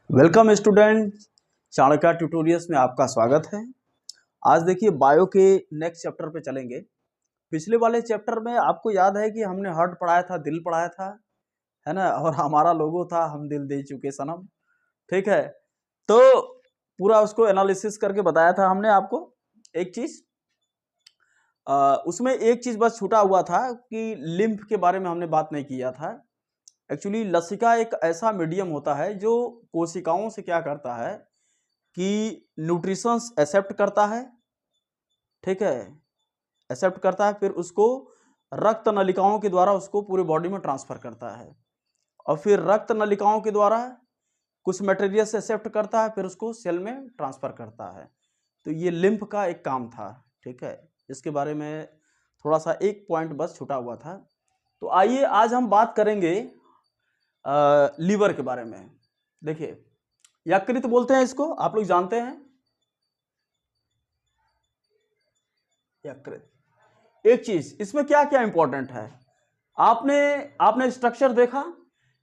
Welcome student, Chanakya tutorials में आपका स्वागत है। आज देखिए बायो के नेक्स्ट चैप्टर पे चलेंगे। पिछले वाले चैप्टर में आपको याद है कि हमने हार्ट पढ़ाया था, दिल पढ़ाया था, है ना, और हमारा लोगो था हम दिल दे चुके सनम। ठीक है, तो पूरा उसको एनालिसिस करके बताया था हमने आपको। एक चीज उसमें एक चीज बस छूटा हुआ था कि लिम्फ के बारे में हमने बात नहीं किया था। एक्चुअली लसिका एक ऐसा मीडियम होता है जो कोशिकाओं से क्या करता है कि न्यूट्रिशंस एक्सेप्ट करता है। ठीक है, एक्सेप्ट करता है, फिर उसको रक्त नलिकाओं के द्वारा उसको पूरे बॉडी में ट्रांसफर करता है, और फिर रक्त नलिकाओं के द्वारा कुछ मटेरियल से एक्सेप्ट करता है, फिर उसको सेल में ट्रांसफर करता है। तो ये लिम्फ का एक काम था। ठीक है, इसके बारे में थोड़ा सा एक पॉइंट बस छूटा हुआ था। तो आइए आज हम बात करेंगे लीवर के बारे में। देखिए यकृत बोलते हैं इसको, आप लोग जानते हैं यकृत। एक चीज इसमें क्या क्या इंपॉर्टेंट है, आपने स्ट्रक्चर देखा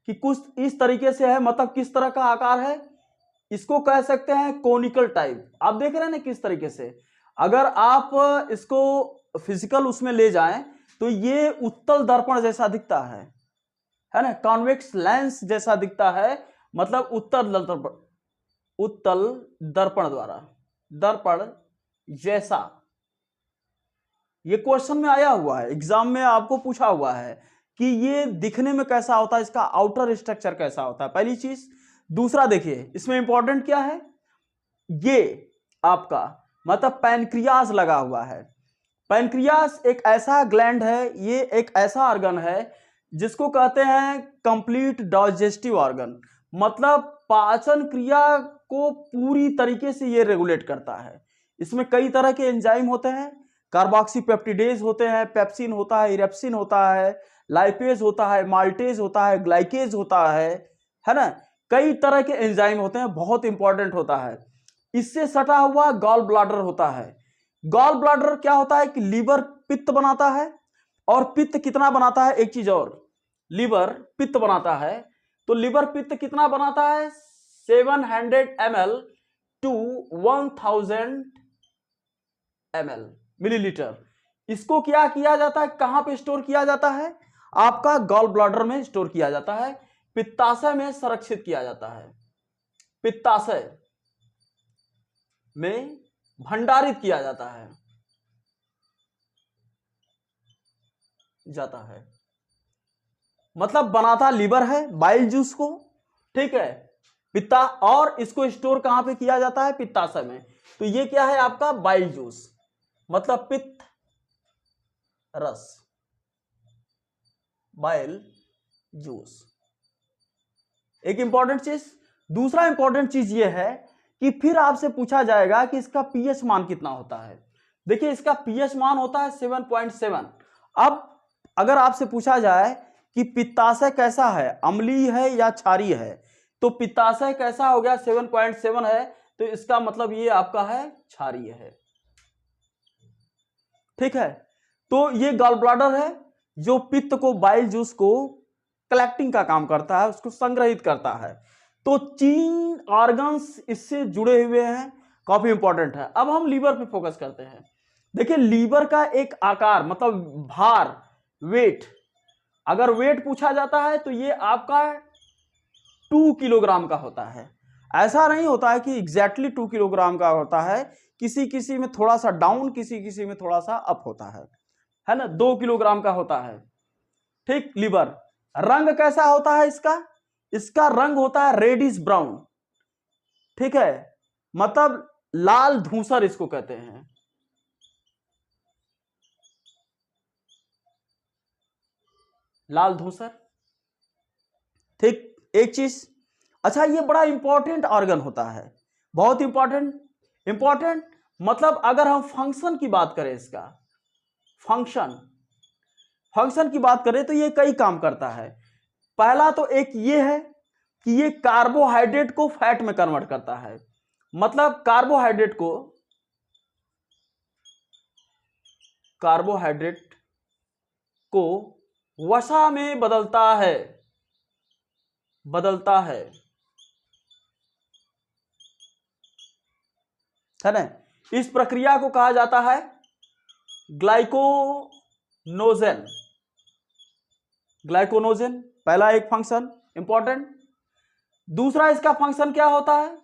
कि कुछ इस तरीके से है, मतलब किस तरह का आकार है, इसको कह सकते हैं कोनिकल टाइप। आप देख रहे हैं ना किस तरीके से। अगर आप इसको फिजिकल उसमें ले जाएं तो ये उत्तल दर्पण जैसा दिखता है ना, कॉन्वेक्स लेंस जैसा दिखता है, मतलब उत्तल दर्पण द्वारा, दर्पण जैसा। ये क्वेश्चन में आया हुआ है, एग्जाम में आपको पूछा हुआ है कि ये दिखने में कैसा होता है, इसका आउटर स्ट्रक्चर कैसा होता है, पहली चीज। दूसरा देखिए इसमें इंपॉर्टेंट क्या है, ये आपका मतलब पैनक्रियाज लगा हुआ है। पैनक्रियाज एक ऐसा ग्लैंड है, ये एक ऐसा ऑर्गन है जिसको कहते हैं कंप्लीट डाइजेस्टिव ऑर्गन, मतलब पाचन क्रिया को पूरी तरीके से ये रेगुलेट करता है। इसमें कई तरह के एंजाइम होते हैं, कार्बोक्सीपेप्टिडेज होते हैं, पेप्सिन होता है, इरेप्सिन होता है, लाइपेज होता है, माल्टेज होता है, ग्लाइकेज होता है ना, कई तरह के एंजाइम होते हैं, बहुत इंपॉर्टेंट होता है। इससे सटा हुआ गॉल ब्लाडर होता है। गॉल ब्लाडर क्या होता है कि लीवर पित्त बनाता है, और पित्त कितना बनाता है, एक चीज और, लीवर पित्त बनाता है। तो लीवर पित्त कितना बनाता है, 700 ml टू 1000 ml मिलीलीटर। इसको क्या किया जाता है, कहां पे स्टोर किया जाता है, आपका गॉल ब्लाडर में स्टोर किया जाता है, पित्ताशय में संरक्षित किया जाता है, पित्ताशय में भंडारित किया जाता है मतलब बनाता लीवर है बाइल जूस को। ठीक है, पित्ता, और इसको स्टोर कहां पे किया जाता है, पित्ताशय में। तो ये क्या है आपका बाइल जूस, मतलब पित्त रस, बाइल जूस। एक इंपॉर्टेंट चीज। दूसरा इंपॉर्टेंट चीज ये है कि फिर आपसे पूछा जाएगा कि इसका पीएच मान कितना होता है। देखिए इसका पीएच मान होता है 7.7। अब अगर आपसे पूछा जाए कि पित्ताशय कैसा है, अम्लीय है या क्षारीय है, तो पित्ताशय कैसा हो गया, 7.7 है, तो इसका मतलब ये आपका है क्षारीय है। ठीक है, तो ये गॉल ब्लाडर है जो पित्त को, बाइल जूस को कलेक्टिंग का काम करता है, उसको संग्रहित करता है। तो 3 ऑर्गन्स इससे जुड़े हुए हैं, काफी इंपॉर्टेंट है। अब हम लीवर पे फोकस करते हैं। देखिए लीवर का एक आकार, मतलब भार, वेट, अगर वेट पूछा जाता है तो ये आपका 2 किलोग्राम का होता है। ऐसा नहीं होता है कि एग्जैक्टली 2 किलोग्राम का होता है, किसी किसी में थोड़ा सा डाउन, किसी किसी में थोड़ा सा अप होता है ना, 2 किलोग्राम का होता है। ठीक, लीवर। रंग कैसा होता है इसका, इसका रंग होता है रेडिश ब्राउन। ठीक है, मतलब लाल धूसर इसको कहते हैं, लाल धूसर। ठीक, एक चीज। अच्छा, ये बड़ा इंपॉर्टेंट ऑर्गन होता है, बहुत इंपॉर्टेंट। इंपॉर्टेंट मतलब अगर हम फंक्शन की बात करें, इसका फंक्शन, फंक्शन की बात करें तो ये कई काम करता है। पहला तो एक ये है कि ये कार्बोहाइड्रेट को फैट में कन्वर्ट करता है, मतलब कार्बोहाइड्रेट को वसा में बदलता है, है ना। इस प्रक्रिया को कहा जाता है ग्लाइकोनोजन। ग्लाइकोनोजन पहला एक फंक्शन इंपॉर्टेंट। दूसरा इसका फंक्शन क्या होता है,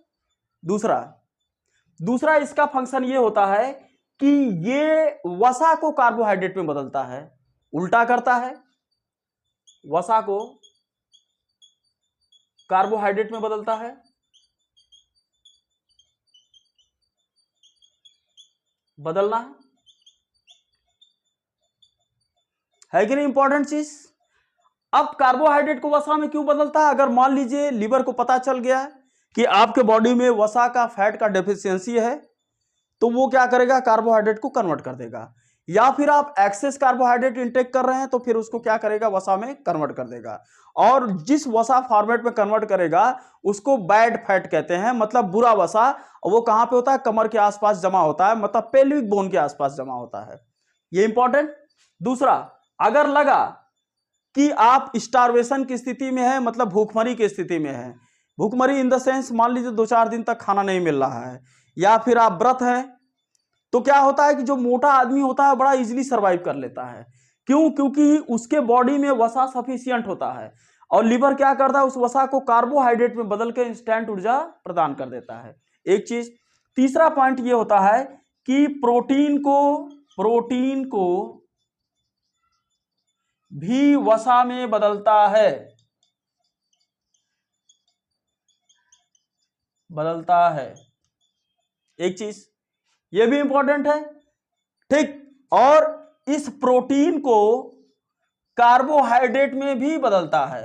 दूसरा इसका फंक्शन ये होता है कि ये वसा को कार्बोहाइड्रेट में बदलता है, उल्टा करता है, वसा को कार्बोहाइड्रेट में बदलता है। बदलना है कि नहीं इंपॉर्टेंट चीज। अब कार्बोहाइड्रेट को वसा में क्यों बदलता है? अगर मान लीजिए लीवर को पता चल गया कि आपके बॉडी में वसा का, फैट का डेफिशिएंसी है, तो वो क्या करेगा, कार्बोहाइड्रेट को कन्वर्ट कर देगा। या फिर आप एक्सेस कार्बोहाइड्रेट इंटेक कर रहे हैं तो फिर उसको क्या करेगा, वसा में कन्वर्ट कर देगा। और जिस वसा फॉर्मेट में कन्वर्ट करेगा उसको बैड फैट कहते हैं, मतलब बुरा वसा। वो कहां पे होता है, कमर के आसपास जमा होता है, मतलब पेल्विक बोन के आसपास जमा होता है। ये इंपॉर्टेंट। दूसरा, अगर लगा कि आप स्टारवेशन की स्थिति में है, मतलब भूखमरी की स्थिति में है, भूखमरी इन द सेंस मान लीजिए 2-4 दिन तक खाना नहीं मिल रहा है, या फिर आप व्रत हैं, तो क्या होता है कि जो मोटा आदमी होता है बड़ा इजीली सरवाइव कर लेता है। क्यों? क्योंकि उसके बॉडी में वसा सफिशियंट होता है और लिवर क्या करता है, उस वसा को कार्बोहाइड्रेट में बदल के इंस्टेंट ऊर्जा प्रदान कर देता है। एक चीज। तीसरा पॉइंट ये होता है कि प्रोटीन को भी वसा में बदलता है, एक चीज ये भी इंपॉर्टेंट है, ठीक। और इस प्रोटीन को कार्बोहाइड्रेट में भी बदलता है,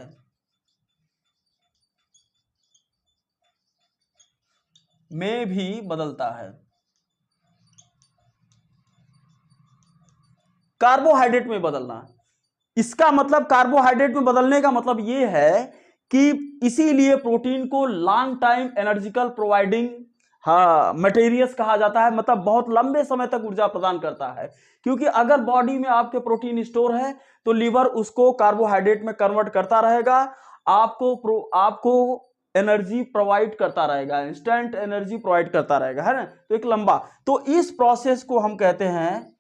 कार्बोहाइड्रेट में बदलना। इसका मतलब कार्बोहाइड्रेट में बदलने का मतलब यह है कि इसीलिए प्रोटीन को लॉन्ग टाइम एनर्जिकल प्रोवाइडिंग मटेरियल्स कहा जाता है, मतलब बहुत लंबे समय तक ऊर्जा प्रदान करता है। क्योंकि अगर बॉडी में आपके प्रोटीन स्टोर है तो लीवर उसको कार्बोहाइड्रेट में कन्वर्ट करता रहेगा, आपको एनर्जी प्रोवाइड करता रहेगा, इंस्टेंट एनर्जी प्रोवाइड करता रहेगा, है ना। तो एक लंबा, तो इस प्रोसेस को हम कहते हैं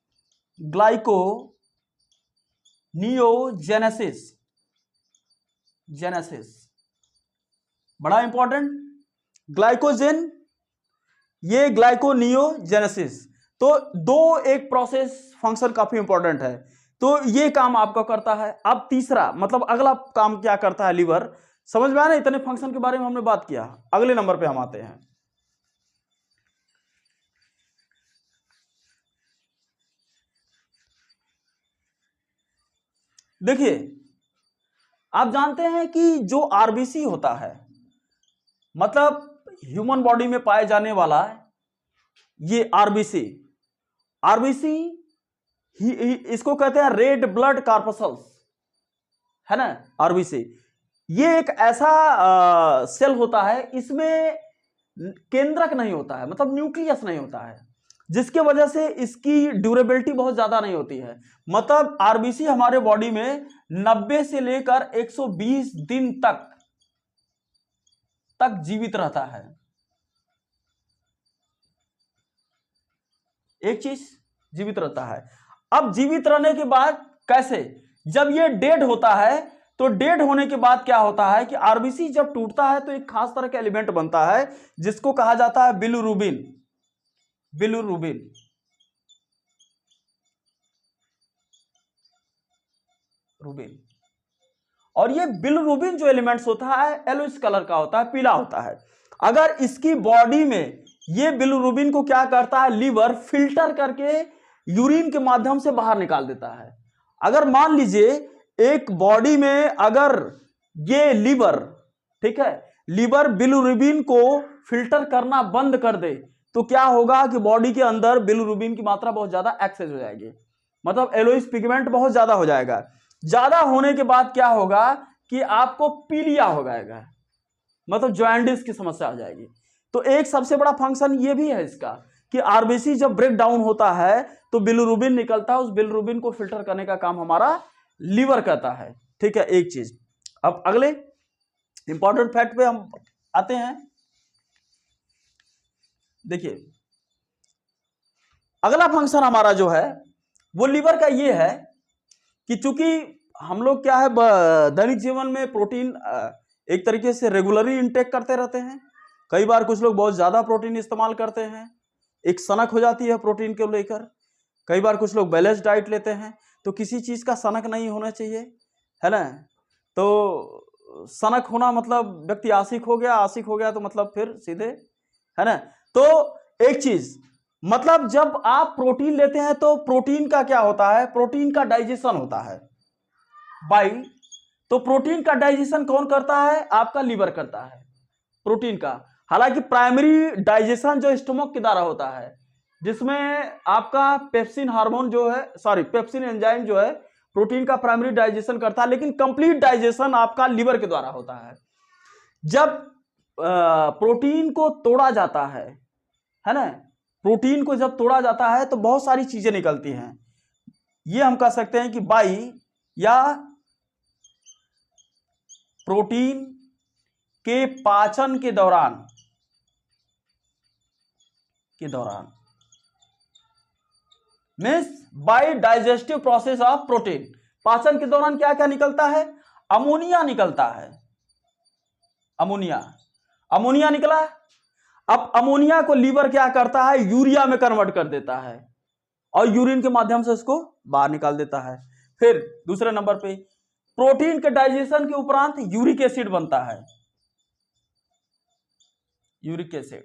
ग्लाइकोनियोजेनेसिस। बड़ा इंपॉर्टेंट, ग्लाइकोजन, ये ग्लाइकोनियोजेनेसिस। तो दो एक प्रोसेस फंक्शन काफी इंपॉर्टेंट है, तो ये काम आपका करता है। अब तीसरा, मतलब अगला काम क्या करता है लीवर, समझ में आया ना। इतने फंक्शन के बारे में हमने बात किया, अगले नंबर पे हम आते हैं। देखिए, आप जानते हैं कि जो आरबीसी होता है, मतलब ह्यूमन बॉडी में पाए जाने वाला ये आरबीसी इसको कहते हैं रेड ब्लड कार्पसल्स, है ना। आरबीसी ये एक ऐसा सेल होता है, इसमें केंद्रक नहीं होता है, मतलब न्यूक्लियस नहीं होता है, जिसके वजह से इसकी ड्यूरेबिलिटी बहुत ज्यादा नहीं होती है। मतलब आरबीसी हमारे बॉडी में 90 से लेकर 120 दिन तक जीवित रहता है। एक चीज, जीवित रहता है। अब जीवित रहने के बाद कैसे, जब ये डेड होता है तो डेड होने के बाद क्या होता है कि आरबीसी जब टूटता है तो एक खास तरह का एलिमेंट बनता है जिसको कहा जाता है बिलिरुबिन। और ये बिलिरुबिन जो एलिमेंट्स होता है येलोइश कलर का होता है, पीला होता है। अगर इसकी बॉडी में ये बिलिरुबिन को क्या करता है, लीवर फिल्टर करके यूरिन के माध्यम से बाहर निकाल देता है। अगर मान लीजिए एक बॉडी में अगर ये लीवर, ठीक है, लीवर बिलिरुबिन को फिल्टर करना बंद कर दे तो क्या होगा कि बॉडी के अंदर बिलिरुबिन की मात्रा बहुत ज्यादा एक्सेस हो जाएगी, मतलब येलोइश पिगमेंट बहुत ज्यादा हो जाएगा। ज्यादा होने के बाद क्या होगा कि आपको पीलिया हो जाएगा, मतलब जॉन्डिस की समस्या आ जाएगी। तो एक सबसे बड़ा फंक्शन ये भी है इसका कि आरबीसी जब ब्रेक डाउन होता है तो बिलिरुबिन निकलता है, उस बिलिरुबिन को फिल्टर करने का काम हमारा लीवर करता है, ठीक है। एक चीज। अब अगले इंपॉर्टेंट फैक्ट पे हम आते हैं। देखिए, अगला फंक्शन हमारा जो है वो लीवर का ये है कि चूंकि हम लोग क्या है दैनिक जीवन में प्रोटीन एक तरीके से रेगुलरली इंटेक करते रहते हैं। कई बार कुछ लोग बहुत ज्यादा प्रोटीन इस्तेमाल करते हैं, एक सनक हो जाती है प्रोटीन को लेकर। कई बार कुछ लोग बैलेंस डाइट लेते हैं, तो किसी चीज का सनक नहीं होना चाहिए, है ना। तो सनक होना मतलब व्यक्ति आशिक हो गया तो मतलब फिर सीधे, है ना। तो एक चीज मतलब जब आप प्रोटीन लेते हैं तो प्रोटीन का क्या होता है, प्रोटीन का डाइजेशन होता है बाइल। तो प्रोटीन का डाइजेशन कौन करता है, आपका लीवर करता है प्रोटीन का। हालांकि प्राइमरी डाइजेशन जो स्टमक के द्वारा होता है, जिसमें आपका पेप्सिन हार्मोन जो है, सॉरी पेप्सिन एंजाइम जो है प्रोटीन का प्राइमरी डाइजेशन करता है, लेकिन कंप्लीट डाइजेशन आपका लीवर के द्वारा होता है। जब प्रोटीन को तोड़ा जाता है ना, प्रोटीन को जब तोड़ा जाता है तो बहुत सारी चीजें निकलती हैं। ये हम कह सकते हैं कि बाई या प्रोटीन के पाचन के दौरान means by digestive process of protein, पाचन के दौरान क्या क्या निकलता है, अमोनिया निकलता है। अमोनिया निकला। अब अमोनिया को लीवर क्या करता है, यूरिया में कन्वर्ट कर देता है और यूरिन के माध्यम से इसको बाहर निकाल देता है। फिर दूसरे नंबर पे प्रोटीन के डाइजेशन के उपरांत यूरिक एसिड बनता है। यूरिक एसिड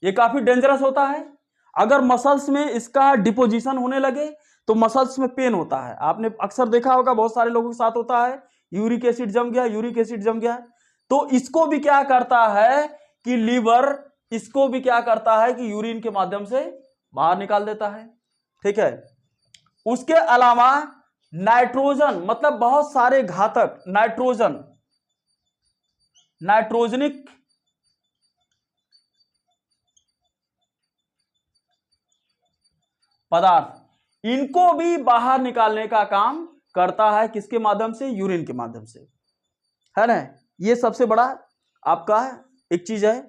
ये काफी डेंजरस होता है। अगर मसल्स में इसका डिपोजिशन होने लगे तो मसल्स में पेन होता है। आपने अक्सर देखा होगा, बहुत सारे लोगों के साथ होता है, यूरिक एसिड जम गया। तो इसको भी क्या करता है कि लीवर इसको भी क्या करता है कि यूरिन के माध्यम से बाहर निकाल देता है। ठीक है। उसके अलावा नाइट्रोजन मतलब बहुत सारे घातक नाइट्रोजनिक पदार्थ, इनको भी बाहर निकालने का काम करता है। किसके माध्यम से, यूरिन के माध्यम से, है ना। ये सबसे बड़ा आपका एक चीज है।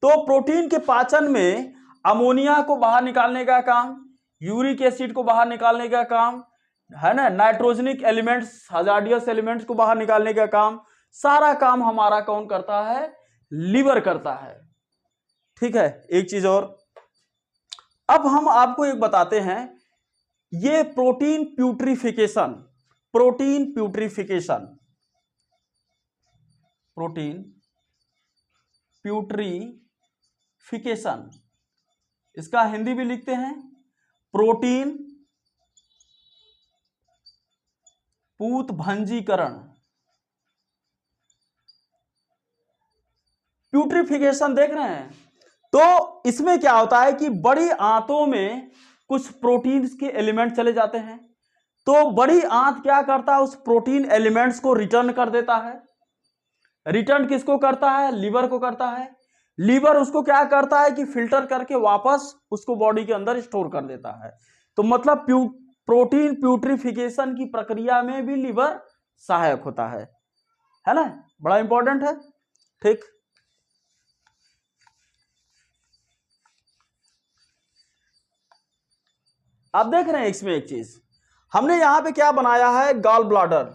तो प्रोटीन के पाचन में अमोनिया को बाहर निकालने का काम, यूरिक एसिड को बाहर निकालने का काम, है ना, नाइट्रोजनिक एलिमेंट्स, हजार्डियस एलिमेंट्स को बाहर निकालने का काम, सारा काम हमारा कौन करता है, लीवर करता है। ठीक है। एक चीज और, अब हम आपको एक बताते हैं, ये प्रोटीन प्यूट्रिफिकेशन इसका हिंदी भी लिखते हैं प्रोटीन पूतभंजीकरण। प्यूट्रिफिकेशन देख रहे हैं। तो इसमें क्या होता है कि बड़ी आंतों में कुछ प्रोटीन्स के एलिमेंट चले जाते हैं, तो बड़ी आंत क्या करता है, उस प्रोटीन एलिमेंट्स को रिटर्न कर देता है। रिटर्न किसको करता है, लीवर को करता है। लीवर उसको क्या करता है कि फिल्टर करके वापस उसको बॉडी के अंदर स्टोर कर देता है। तो मतलब प्रोटीन प्यूट्रिफिकेशन की प्रक्रिया में भी लीवर सहायक होता है ना, बड़ा इंपॉर्टेंट है। ठीक। आप देख रहे हैं इसमें एक चीज हमने यहां पे क्या बनाया है, गॉल ब्लैडर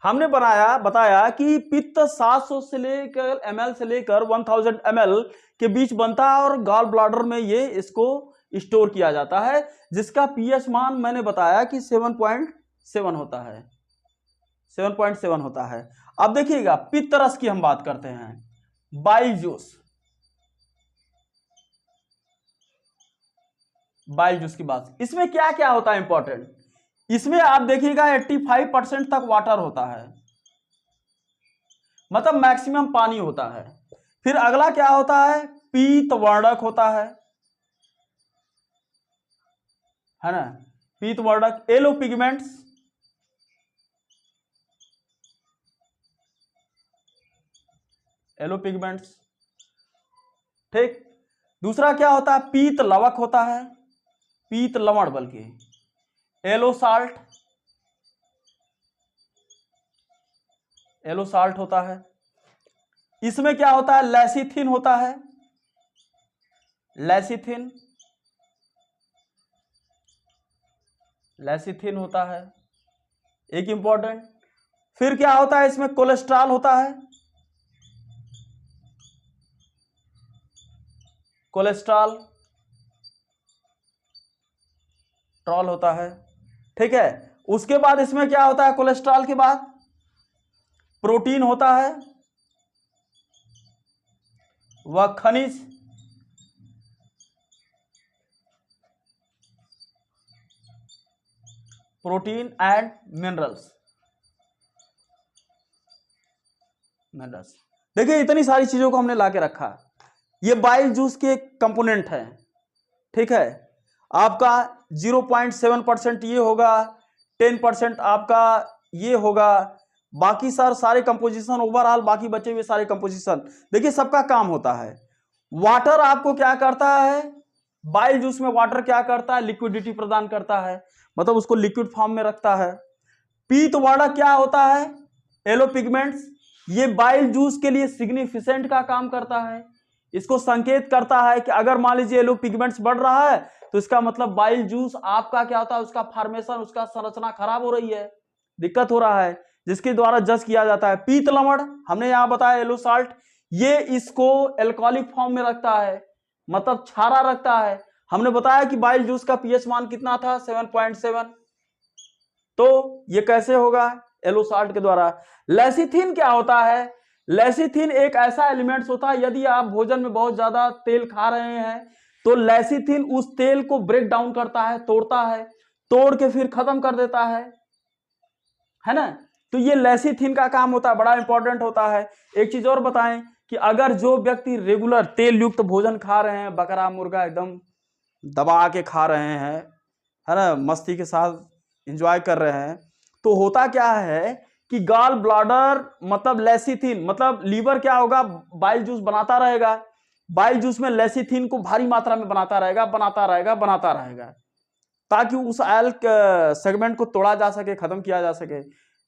हमने बताया कि पित्त 700 से लेकर ml से लेकर 1000 ml के बीच बनता है और गॉल ब्लैडर में ये इसको स्टोर किया जाता है, जिसका पीएच मान मैंने बताया कि 7.7 होता है, 7.7 होता है। अब देखिएगा पित्त रस की हम बात करते हैं, बाइल जूस की बात। इसमें क्या क्या होता है इंपॉर्टेंट, इसमें आप देखिएगा 85% तक वाटर होता है, मतलब मैक्सिमम पानी होता है। फिर अगला क्या होता है, पीतवर्धक होता है ना, पीतवर्धक, येलो पिगमेंट्स। ठीक। दूसरा क्या होता है, पीत लवक होता है, पीत लवण बल्कि येलो साल्ट होता है। इसमें क्या होता है, लेसिथिन होता है, लेसिथिन। लेसिथिन होता है एक इंपॉर्टेंट। फिर क्या होता है इसमें, कोलेस्ट्रॉल होता है, कोलेस्ट्रॉल ट्रॉल होता है, ठीक है। उसके बाद इसमें क्या होता है, कोलेस्ट्रॉल के बाद प्रोटीन होता है, वह खनिज, प्रोटीन एंड मिनरल्स, मिनरल्स। देखिए इतनी सारी चीजों को हमने लाके रखा, ये बाइल जूस के कंपोनेंट है, ठीक है। आपका 0.7% ये होगा, 10% आपका ये होगा, बाकी सारे कंपोजिशन ओवरऑल, बाकी बचे हुए सारे कंपोजिशन, देखिए सबका काम होता है। वाटर आपको क्या करता है, बाइल जूस में वाटर क्या करता है, लिक्विडिटी प्रदान करता है, मतलब उसको लिक्विड फॉर्म में रखता है। पीत वाड़ा क्या होता है, येलो पिगमेंट्स, ये बाइल जूस के लिए सिग्निफिकेंट का काम करता है, इसको संकेत करता है कि अगर मान लीजिए येलो पिगमेंट्स बढ़ रहा है तो इसका मतलब बाइल जूस आपका क्या होता है, उसका फॉर्मेशन, उसका संरचना खराब हो रही है, दिक्कत हो रहा है, जिसके द्वारा जज किया जाता है। पीत लवण हमने यहां बताया, येलो साल्ट, ये इसको एल्कोहलिक फॉर्म में रखता है, मतलब क्षारा रखता है। हमने बताया कि बाइल जूस का पीएच मान कितना था, 7.7, तो ये कैसे होगा, येलो साल्ट के द्वारा। लेसिथिन क्या होता है, लेसिथिन एक ऐसा एलिमेंट्स होता है, यदि आप भोजन में बहुत ज्यादा तेल खा रहे हैं तो लेसिथिन उस तेल को ब्रेक डाउन करता है, तोड़ता है, तोड़ के फिर खत्म कर देता है ना। तो ये लेसिथिन का काम होता है, बड़ा इंपॉर्टेंट होता है। एक चीज और बताएं कि अगर जो व्यक्ति रेगुलर तेल युक्त भोजन खा रहे हैं, बकरा मुर्गा एकदम दबा के खा रहे हैं, है ना, मस्ती के साथ एंजॉय कर रहे हैं, तो होता क्या है कि गॉल ब्लैडर, मतलब लेसिथिन, मतलब लीवर क्या होगा, बाइल जूस बनाता रहेगा, बाइल जूस में लेसिथिन को भारी मात्रा में बनाता रहेगा, ताकि उस ऑयल सेगमेंट को तोड़ा जा सके, खत्म किया जा सके।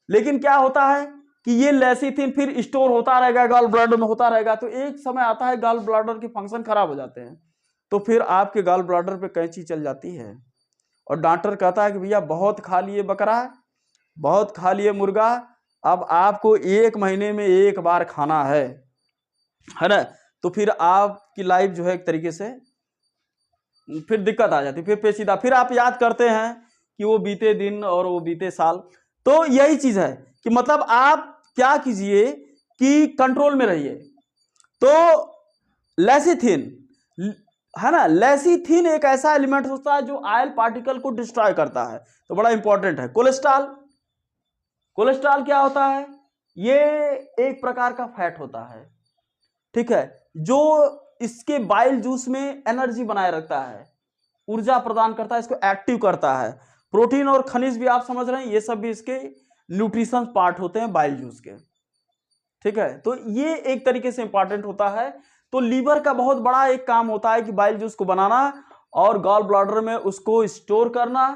लेकिन क्या होता है कि ये लेसिथिन फिर स्टोर होता रहेगा, गॉल ब्लैडर में होता रहेगा, तो एक समय आता है गॉल ब्लैडर के फंक्शन खराब हो जाते हैं, तो फिर आपके गॉल ब्लैडर पे कैंची चल जाती है और डॉक्टर कहता है कि भैया बहुत खा लिए बकरा, बहुत खा लिए मुर्गा, अब आपको 1 महीने में 1 बार खाना है ना। तो फिर आपकी लाइफ जो है एक तरीके से फिर दिक्कत आ जाती है, फिर पेचीदा, फिर आप याद करते हैं कि वो बीते दिन और वो बीते साल। तो यही चीज है कि मतलब आप क्या कीजिए कि कंट्रोल में रहिए। तो लेसिथिन है ना, लेसिथिन एक ऐसा एलिमेंट होता है जो ऑयल पार्टिकल को डिस्ट्रॉय करता है, तो बड़ा इंपॉर्टेंट है। कोलेस्ट्रॉल, कोलेस्ट्रॉल क्या होता है, ये एक प्रकार का फैट होता है, ठीक है, जो इसके बाइल जूस में एनर्जी बनाए रखता है, ऊर्जा प्रदान करता है, इसको एक्टिव करता है। प्रोटीन और खनिज भी आप समझ रहे हैं, ये सब भी इसके न्यूट्रिशन पार्ट होते हैं बाइल जूस के, ठीक है। तो ये एक तरीके से इंपॉर्टेंट होता है। तो लीवर का बहुत बड़ा एक काम होता है कि बाइल जूस को बनाना और गॉल ब्लैडर में उसको स्टोर करना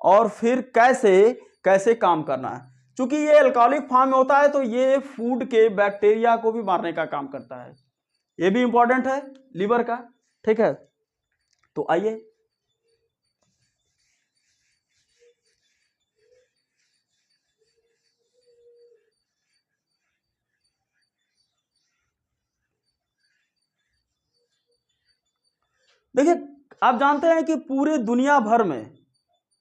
और फिर कैसे काम करना है। चूंकि ये अल्कोहलिक फॉर्म में होता है तो ये फूड के बैक्टीरिया को भी मारने का काम करता है, ये भी इंपॉर्टेंट है लीवर का, ठीक है। तो आइए देखिए, आप जानते हैं कि पूरे दुनिया भर में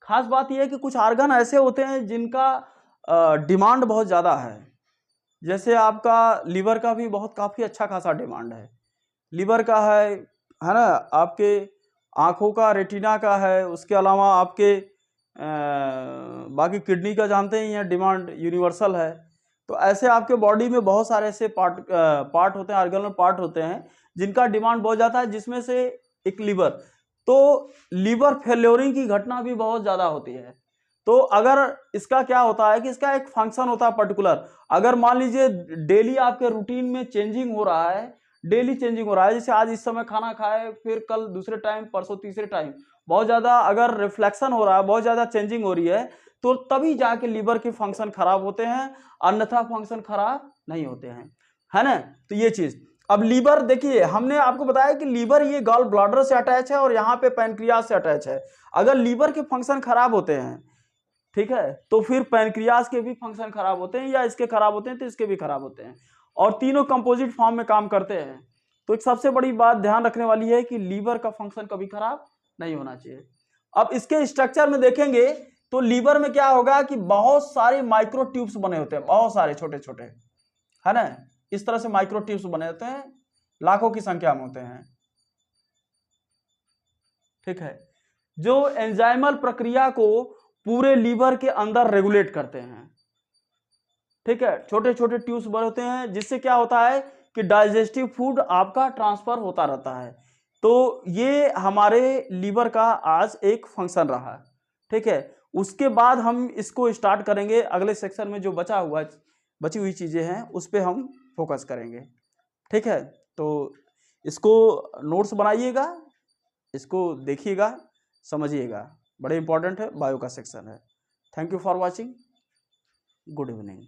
खास बात यह है कि कुछ आर्गन ऐसे होते हैं जिनका डिमांड बहुत ज़्यादा है। जैसे आपका लीवर का भी बहुत काफ़ी अच्छा खासा डिमांड है, लीवर का है ना, आपके आँखों का, रेटिना का है, उसके अलावा आपके बाकी किडनी का जानते ही हैं, डिमांड यूनिवर्सल है। तो ऐसे आपके बॉडी में बहुत सारे ऐसे पार्ट होते हैं, आर्गनल पार्ट होते हैं जिनका डिमांड बहुत ज़्यादा है, जिसमें से एक लीवर। तो लीवर फेल्योरिंग की घटना भी बहुत ज़्यादा होती है। तो अगर इसका क्या होता है कि इसका एक फंक्शन होता है पर्टिकुलर, अगर मान लीजिए डेली आपके रूटीन में चेंजिंग हो रहा है, डेली चेंजिंग हो रहा है, जैसे आज इस समय खाना खाए, फिर कल दूसरे टाइम, परसों तीसरे टाइम, बहुत ज़्यादा अगर रिफ्लेक्शन हो रहा है, बहुत ज़्यादा चेंजिंग हो रही है, तो तभी जाके लीवर के फंक्शन खराब होते हैं, अन्यथा फंक्शन खराब नहीं होते हैं, है ना। तो ये चीज़, अब लीवर देखिए, हमने आपको बताया कि लीवर ये गॉल ब्लैडर से अटैच है और यहाँ पे पैनक्रियाज से अटैच है। अगर लीवर के फंक्शन खराब होते हैं ठीक है, तो फिर पैनक्रियाज के भी फंक्शन खराब होते हैं, या इसके खराब होते हैं तो इसके भी खराब होते हैं, और तीनों कंपोजिट फॉर्म में काम करते हैं। तो एक सबसे बड़ी बात ध्यान रखने वाली है कि लीवर का फंक्शन कभी खराब नहीं होना चाहिए। अब इसके स्ट्रक्चर में देखेंगे तो लीवर में क्या होगा कि बहुत सारे माइक्रो ट्यूब्स बने होते हैं, बहुत सारे छोटे छोटे, है ना, इस तरह से माइक्रो ट्यूब्स बने होते हैं, लाखों की संख्या में होते हैं। ठीक है, जो एंजाइमल प्रक्रिया को पूरे लीवर के अंदर रेगुलेट करते हैं। ठीक है, छोटे छोटे ट्यूब्स बने होते हैं, जिससे क्या होता है कि डाइजेस्टिव फूड आपका ट्रांसफर होता रहता है। तो ये हमारे लीवर का आज एक फंक्शन रहा। ठीक है, उसके बाद हम इसको स्टार्ट करेंगे अगले सेक्शन में, जो बची हुई चीजें हैं उस पर हम फोकस करेंगे। ठीक है, तो इसको नोट्स बनाइएगा, इसको देखिएगा, समझिएगा, बड़े इंपॉर्टेंट है, बायो का सेक्शन है। Thank you for watching, good evening.